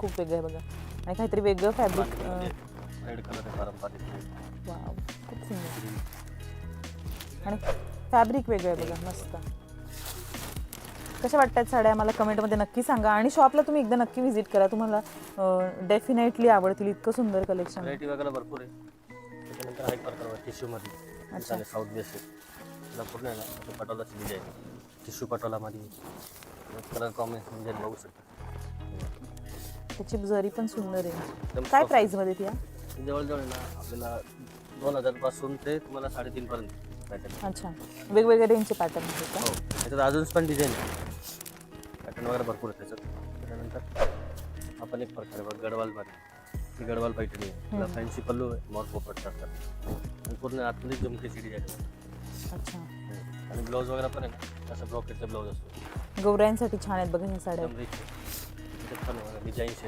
खूप वेगळं आहे बघा आणि काहीतरी वेगळं फॅब्रिक. रेड कलर आहे पारंपरिक. वाव, खूप सुंदर. आणि फॅब्रिक वेगळं आहे बघा, मस्त. कशा वाटतात साड्या मला कमेंटमध्ये नक्की सांगा आणि शॉपला तुम्ही एकदा नक्की व्हिजिट करा, तुम्हाला डेफिनेटली आवडतील. इतकं सुंदर कलेक्शन. व्हरायटी वगैरे भरपूर आहे. त्याच्यानंतर अनेक प्रकार टिश्यूमध्ये. अच्छा. साऊथ बेस आहे. त्याला पूर्ण आहे ना पटोलाची डिझाईन आहे. टिश्यू पटोलामध्ये कलर कॉम्बिनेशन डिझाईन बघू शकता. त्याची जरी पण सुंदर आहे. एकदम काय soft. प्राईसमध्ये ती आहे? जवळजवळ आहे ना आपल्याला 2000 पासून ते तुम्हाला 3.5 पर्यंत पॅटर्न. अच्छा, वेगवेगळ्या रेंजचे पॅटर्न आहेत का? हो, त्याच्यात अजून पण डिझाईन आहे. पॅटर्न वगैरे भरपूर आहे त्याच्यात. त्याच्यानंतर आपण एक प्रकार आहे गडवालमध्ये. ही गडवाल पैठणी आहे. त्याला फॅन्सी पल्लू आहे, मोर पोपट करतात आणि पूर्ण आतमध्ये झुमकीची डिझाईन आहे. अच्छा, आणि ब्लाऊज वगैरे पण आहे ना असं ब्रॉकेटचा ब्लाऊज असतो. गौरायांसाठी छान आहेत बघा ह्या साड्या. एकदम रिच आहे. त्याच्यात पण डिझाईन्स आहे.